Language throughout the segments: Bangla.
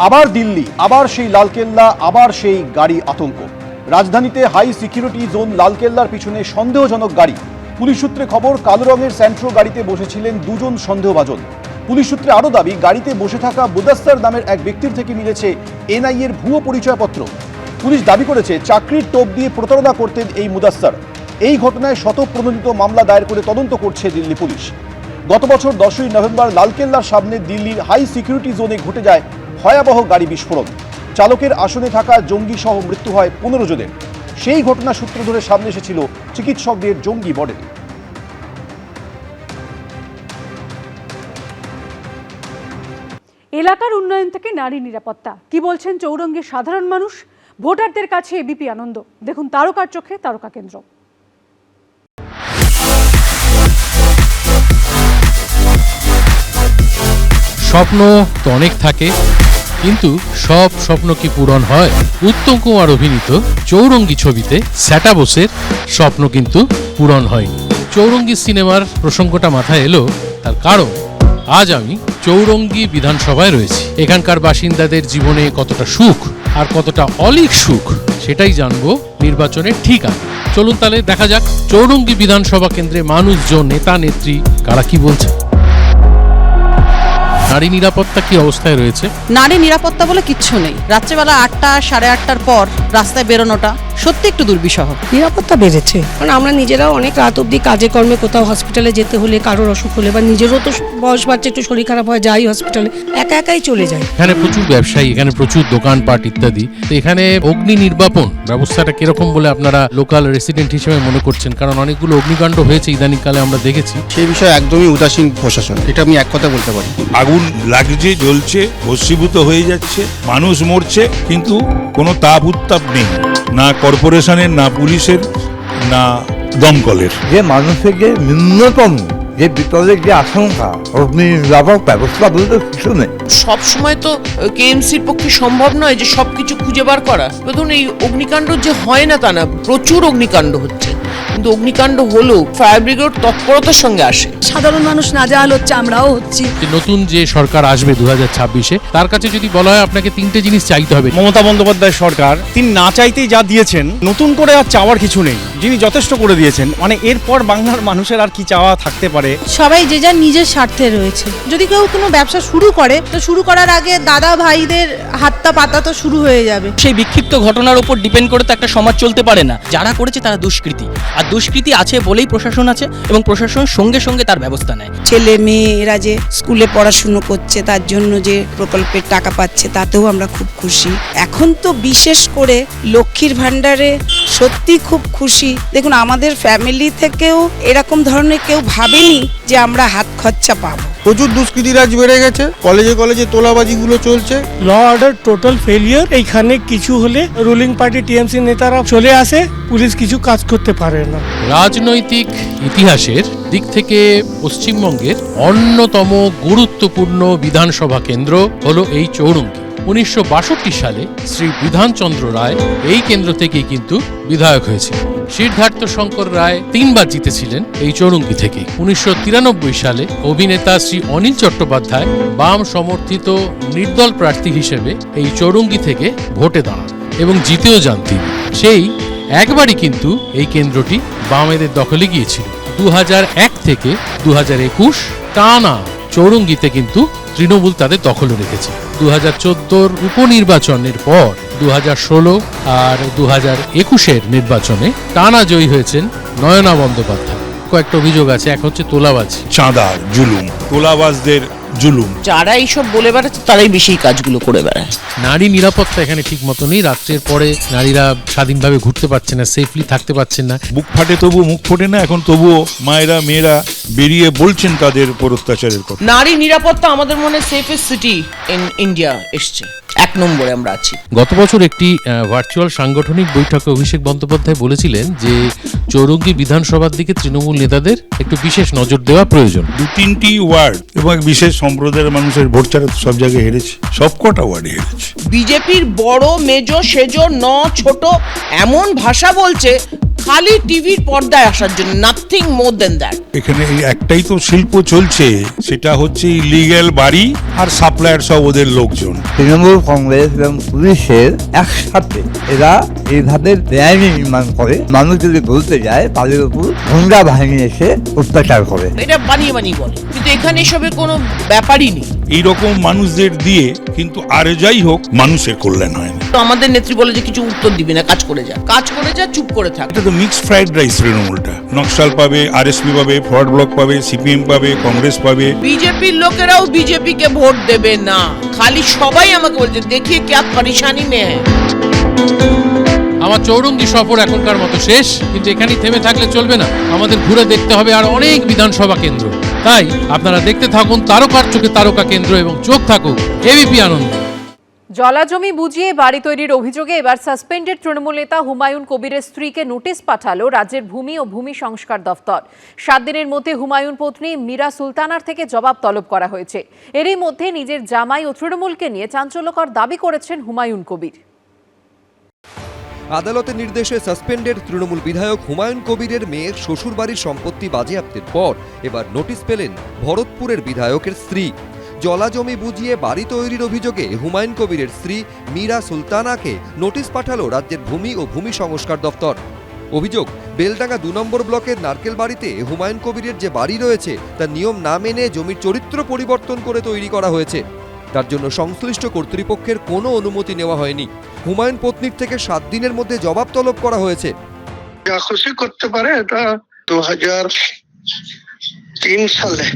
আবার দিল্লি, আবার সেই লালকেল্লা, আবার সেই গাড়ি আতঙ্ক। রাজধানীতে হাই সিকিউরিটি জোন লালকেল্লার পিছনে সন্দেহজনক গাড়ি। পুলিশ সূত্রে খবর, কালো রঙের স্যান্ট্রো গাড়িতে বসেছিলেন দুজন সন্দেহভাজন। পুলিশ সূত্রে আরও দাবি, গাড়িতে বসে থাকা মুদাস্সার নামের এক ব্যক্তির থেকে মিলেছে এনআইএ এর ভুয়ো পরিচয়পত্র। পুলিশ দাবি করেছে চাকরির টোপ দিয়ে প্রতারণা করতেন এই মুদাস্সার। এই ঘটনায় শতপ্রণোদিত মামলা দায়ের করে তদন্ত করছে দিল্লি পুলিশ। গত বছর 10ই নভেম্বর লালকেল্লার সামনে দিল্লির হাই সিকিউরিটি জোনে ঘটে যায় ভয়াবহ গাড়ি বিস্ফোরণ। চালকের আসনে থাকা জঙ্গি সহ মৃত্যু হয় 15 জনের। সেই ঘটনা সূত্র ধরে সামনে এসেছিল চিকিৎসকদের জঙ্গি মডেল। এলাকার উন্নয়ন থেকে নারী নিরাপত্তা, কি বলছেন চৌরঙ্গীর সাধারণ মানুষ? ভোটারদের কাছে এবিপি আনন্দ। দেখুন তারকার চোখে তারকা কেন্দ্র। স্বপ্ন তো অনেক থাকে, কিন্তু সব স্বপ্ন কি পূরণ হয়? উত্তম কুমার অভিনীত চৌরঙ্গী ছবিতে স্যাটা বোসের স্বপ্ন কিন্তু পূরণ হয়নি। চৌরঙ্গী সিনেমার প্রসঙ্গটা মাথায় এলো তার কারণ আজ আমি চৌরঙ্গী বিধানসভায় রয়েছি। এখানকার বাসিন্দাদের জীবনে কতটা সুখ আর কতটা অলীক সুখ সেটাই জানবো নির্বাচনের ঠিক আগে। চলুন তাহলে দেখা যাক চৌরঙ্গী বিধানসভা কেন্দ্রে মানুষজন, নেতা নেত্রী কারা কি বলছে। নারী নিরাপত্তা কি অবস্থায় রয়েছে? নারী নিরাপত্তা বলে কিচ্ছু নেই। রাত্রেবেলা 8টা সাড়ে 8টার পর রাস্তায় বেরোনোটা সত্যি একটু দুর্বিষহ। নিরাপত্তা বেড়েছে, কারণ আমরা নিজেরাও অনেক রাত অব্দি কাজে কর্মে কোথাও হসপিটালে যেতে হলে, কারোর অসুখ হলে বা নিজেরও তো বয়স বাড়ছে, একটু শরীর খারাপ হয়, যাই হসপিটালে, একা একাই চলে যায়। এখানে প্রচুর ব্যবসায়ী, এখানে প্রচুর দোকানপাট ইত্যাদি। তো এখানে অগ্নি নির্বাপন ব্যবস্থাটা কিরকম বলে আপনারা লোকাল রেসিডেন্ট হিসেবে মনে করছেন? কারণ অনেকগুলো অগ্নিকাণ্ড হয়েছে ইদানিংকালে আমরা দেখেছি। সেই বিষয়ে একদমই উদাসীন প্রশাসন, এটা আমি এক কথা বলতে পারি। আগুন লাগছে, জ্বলছে, ভস্মীভূত হয়ে যাচ্ছে, মানুষ মরছে, কিন্তু কোনো তাপ উত্তাপ নেই, না কর্পোরেশনের, না পুলিশের, না দমকলের। যে মানুষের যে ন্যূনতম যে বিপদের যে আশঙ্কা, অগ্নি নির্বাপক ব্যবস্থা বলতে কিছু নেই। সব সময় তো কেএমসির পক্ষে সম্ভব নয় যে সবকিছু খুঁজে বার করা। ধরুন এই অগ্নিকাণ্ড যে হয় না তা না, প্রচুর অগ্নিকাণ্ড হচ্ছে, কিন্তু অগ্নিকাণ্ড হলেও ফায়ার ব্রিগেড তৎপরতার সঙ্গে আসে। সাধারণ মানুষ নাজেহাল হচ্ছে, আমরাও হচ্ছি। নতুন যে সরকার আসবে 2026-এ, তার কাছে যদি বলা হয় আপনাকে 3টে জিনিস চাইতে হবে। মমতা বন্দ্যোপাধ্যায় সরকার, তিনি না চাইতেই যা দিয়েছেন, নতুন করে আর চাওয়ার কিছু নেই, যিনি যথেষ্ট করে দিয়েছেন। মানে এরপর বাংলার মানুষের আর কি চাওয়া থাকতে পারে? সবাই যে যার নিজের স্বার্থে রয়েছে। যদি কেউ কোনো ব্যবসা শুরু করে, তো শুরু করার আগে দাদা ভাইদের হাতটা পাতা তো শুরু হয়ে যাবে। সেই বিক্ষিপ্ত ঘটনার উপর ডিপেন্ড করে তো একটা সমাজ চলতে পারে না। যারা করেছে তারা দুষ্কৃতী, আর দুষ্কৃতী আছে বলেই প্রশাসন আছে, এবং প্রশাসন সঙ্গে সঙ্গে তার ব্যবস্থা নেয়। ছেলে মেয়ে এরা যে স্কুলে পড়াশুনো করছে, তার জন্য যে প্রকল্পের টাকা পাচ্ছে, তাতেও আমরা খুব খুশি। এখন তো বিশেষ করে লক্ষ্মীর ভান্ডারে সত্যি খুব খুশি। দেখুন, আমাদের ফ্যামিলি থেকেও এরকম ধরনের কেউ ভাবেনি যে আমরা হাত খরচা পাবো। প্রচুর দুষ্কৃতিরাজ বেড়ে গেছে, কলেজে কলেজে তোলাবাজিগুলো চলছে। Law order total failure. এইখানে কিছু হলে রুলিং পার্টি টিএমসি নেতারা চলে আসে, পুলিশ কিছু কাজ করতে পারে না। রাজনৈতিক ইতিহাসের দিক থেকে পশ্চিমবঙ্গের অন্যতম গুরুত্বপূর্ণ বিধানসভা কেন্দ্র হলো এই চৌরঙ্গী। 1962 সালে শ্রী বিধানচন্দ্র রায় এই কেন্দ্র থেকেই কিন্তু বিধায়ক হয়েছে। সিদ্ধার্থ শঙ্কর রায় 3 বার জিতেছিলেন এই চৌরঙ্গী থেকে। 1993 সালে অভিনেতা শ্রী অনিল চট্টোপাধ্যায় বাম সমর্থিত নির্দল প্রার্থী হিসেবে এই চৌরঙ্গী থেকে ভোটে দাঁড়ান এবং জিতেও যান তিনি। সেই একবারই কিন্তু এই কেন্দ্রটি বামেদের দখলে গিয়েছিল। 2001 থেকে 2021 টানা চৌরঙ্গীতে কিন্তু তৃণমূল তাদের দখলে রেখেছে। 2014 উপনির্বাচনের পর 2016 আর 2021 নির্বাচনে টানা জয়ী হয়েছেন নয়না বন্দ্যোপাধ্যায়। কয়েকটা অভিযোগ আছে, এক হচ্ছে তোলাবাজি, চাঁদা, জুলুম, তোলাবাজদের জুলুম। যারা এইসব বলে বেড়াচ্ছে তারাই বেশি কাজগুলো করে বেড়ায়। নারী নিরাপত্তা এখানে ঠিক মতো নেই। রাত্রের পরে নারীরা স্বাধীনভাবে ঘুরতে পারছে না, সেফলি থাকতে পারছেন না। বুক ফাটে তবু মুখ ফোটে না। এখন তবুও মায়েরা, মেয়েরা বেরিয়ে বলছেন তাদের উপর অত্যাচারের কথা। নারী নিরাপত্তা আমাদের মনে সেফেস্ট সিটি ইন ইন্ডিয়া এসছে, 1 নম্বরে আমরা আছি। গত বছর একটি ভার্চুয়াল সাংগঠনিক বৈঠকে অভিষেক বন্দ্যোপাধ্যায় বলেছিলেন যে চৌরঙ্গী বিধানসভার দিকে তৃণমূল নেতাদের একটু বিশেষ নজর দেওয়া প্রয়োজন। 2-3টি ওয়ার্ড এবং বিশেষ সম্প্রদায়ের মানুষের ভোট ছাড়া সব জায়গায় হেরেছে, সবকটা ওয়ার্ডে হেরেছে। বিজেপির বড় মেজো সেজো ন ছোট এমন ভাষা বলছে, খালি টিভির পর্দায় আসার জন্য, নাথিং মোর দেন দ্যাট। এখানে এই একটাই তো শিল্প চলছে, সেটা হচ্ছে ইলিগ্যাল বাড়ি আর সাপ্লায়ার সব ওদের লোকজন। তৃণমূল কংগ্রেস এবং পুলিশের একসাথে এরা এইভাবে বেআইনি নির্মাণ করে, মানুষ যদি বলতে যায় তাদের উপর গুন্ডা বাহিনী এসে অত্যাচার করে। এটা বানিয়ে বানিয়ে বলে, কিন্তু এখানে এসবের কোনো ব্যাপারই নেই। এইরকম মানুষদের দিয়ে কিন্তু আর যাই হোক মানুষের কল্যাণ হয় না। তো আমাদের নেত্রী বলে যে কিছু উত্তর দিবি না, কাজ করে যা, চুপ করে থাক। এটা তো মিক্সড ফ্রাইড রাইস তৃণমূলটা। নকশাল পাবে, আরএসপি পাবে, ফরওয়ার্ড ব্লক পাবে, সিপিএম পাবে, কংগ্রেস পাবে। বিজেপির লোকেরাও বিজেপি কে ভোট দেবে না। খালি সবাই আমাকে বলছে দেখিয়ে क्या परेशानी में है। আমার চৌরঙ্গী সফর এখনকার মতো শেষ, কিন্তু এখানেই থেমে থাকলে চলবে না, আমাদের ঘুরে দেখতে হবে আর অনেক বিধানসভা কেন্দ্র। তাই আপনারা দেখতে থাকুন তারকার চোখে তারকা কেন্দ্র এবং চোখ থাকুক এবিপি আনন্দ। জলাজমি বুঝিয়ে বাড়ি তৈরির অভিযোগে এবার সাসপেন্ডেড তৃণমূল নেতা হুমায়ুন কবিরের স্ত্রীকে নোটিশ পাঠালো রাজ্যের ভূমি ও ভূমি সংস্কার দফতর। 7 দিনের মধ্যে হুমায়ুন পত্নী মীরা সুলতানার থেকে জবাব তলব করা হয়েছে। এরই মধ্যে নিজের জামাই ও তৃণমূলকে নিয়ে চাঞ্চল্যকর দাবি করেছেন হুমায়ুন কবির। আদালতের নির্দেশে সাসপেন্ডেড তৃণমূল বিধায়ক হুমায়ুন কবিরের মেয়ের শ্বশুরবাড়ির সম্পত্তি বাজেয়াপ্তের পর এবার নোটিশ পেলেন ভরতপুরের বিধায়কের স্ত্রী। জলাজমি বুঝিয়ে বাড়ি তৈরির অভিযোগে হুমায়ুন কবিরের স্ত্রী মীরা সুলতানাকে নোটিশ পাঠালো রাজ্যের ভূমি ও ভূমি সংস্কার দফতর। অভিযোগ, বেলডাঙ্গা 2 নম্বর ব্লকের নারকেল বাড়িতে হুমায়ুন কবিরের যে বাড়ি রয়েছে তার নিয়ম না মেনে জমির চরিত্র পরিবর্তন করে তৈরি করা হয়েছে। তার জন্য সংশ্লিষ্ট কর্তৃপক্ষের কোনো অনুমতি নেওয়া হয়নি। হুমায়ুন পত্নীর থেকে 7 দিনের মধ্যে জবাব তলব করা হয়েছে। যা খুশি করতে পারে। এটা 2003 সালে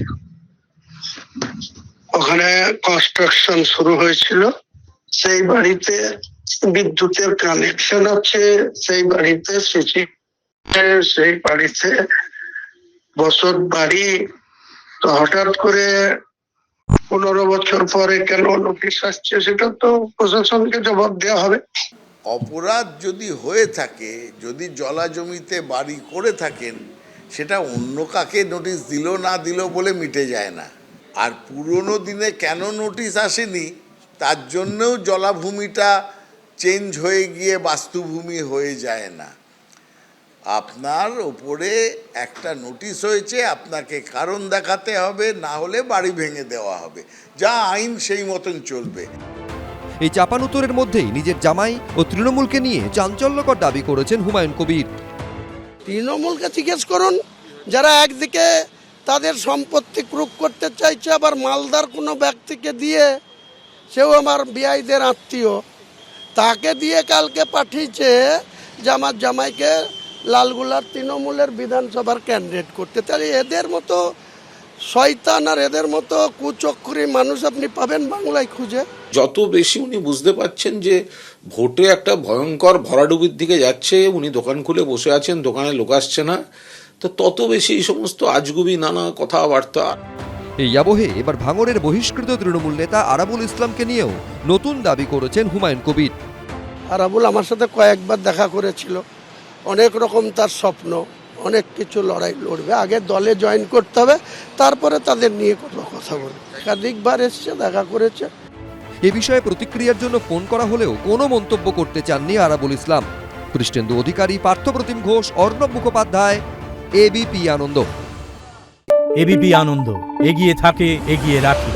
ওখানে কনস্ট্রাকশন শুরু হয়েছিল। সেই বাড়িতে বিদ্যুতের কানেকশন আছে, সেই বাড়িতে সিসি, সেই বাড়িতে বসত বাড়ি। তো হঠাৎ করে 15 বছর পরে কেন নোটিশ আসছে, সেটা তো প্রশাসনকে জবাব দেওয়া হবে। অপরাধ যদি হয়ে থাকে, যদি জলা জমিতে বাড়ি করে থাকেন, সেটা অন্য কাকে নোটিশ দিল না দিল বলে মিটে যায় না। আর পুরনো দিনে কেন নোটিশ আসেনি তার জন্যও জলাভূমিটা চেঞ্জ হয়ে গিয়ে বাস্তুভূমি হয়ে যায় না। আপনার ওপরে একটা নোটিশ হয়েছে, আপনাকে কারণ দেখাতে হবে, না হলে বাড়ি ভেঙে দেওয়া হবে। যা আইন সেই মতন চলবে। এই চাপানুতরের মধ্যেই নিজের জামাই ও তৃণমূলকে নিয়ে চাঞ্চল্যকর দাবি করেছেন হুমায়ুন কবির। তৃণমূলকে জিজ্ঞেস করুন, যারা একদিকে তাদের সম্পত্তি ক্রুক করতে চাইছে, আবার মালদার কোনো ব্যক্তিকে দিয়ে, সেও আমার বিআইদের আত্মীয়, তাকে দিয়ে কালকে পাঠিয়েছে যে আমার জামাইকে লালগুলার তৃণমূলের বিধানসভার ক্যান্ডিডেট করতে। তাহলে এদের মতো শয়তান আর এদের মতো কুচক্রী মানুষ আপনি পাবেন বাংলায় খুঁজে? যত বেশি উনি বুঝতে পারছেন যে ভোটে একটা ভয়ঙ্কর ভরাডুবির দিকে যাচ্ছে, উনি দোকান খুলে বসে আছেন, দোকানে লোক আসছে না, তো তত বেশি এই সমস্ত আজগুবি নানা কথাবার্তা। এই আবহে এবার ভাঙড়ের বহিষ্কৃত তৃণমূল নেতা আরাবুল ইসলামকে নিয়েও নতুন দাবি করেছেন হুমায়ুন কবির। আরাবুল আমার সাথে কয়েকবার দেখা করেছিল, অনেক রকম তার স্বপ্ন, অনেক কিছু লড়াই লড়বে। আগে দলে জয়েন করতে হবে, তারপরে তাদের নিয়ে কথা বলবে। একাধিকবার এসছে, দেখা করেছে। এ বিষয়ে প্রতিক্রিয়ার জন্য ফোন করা হলেও কোনো মন্তব্য করতে চাননি আরাবুল ইসলাম। কৃষ্ণেন্দু অধিকারী, পার্থপ্রতিম ঘোষ, অর্ণব মুখোপাধ্যায়, এবিপি আনন্দ। এবিপি আনন্দ, এগিয়ে থাকে, এগিয়ে রাখে।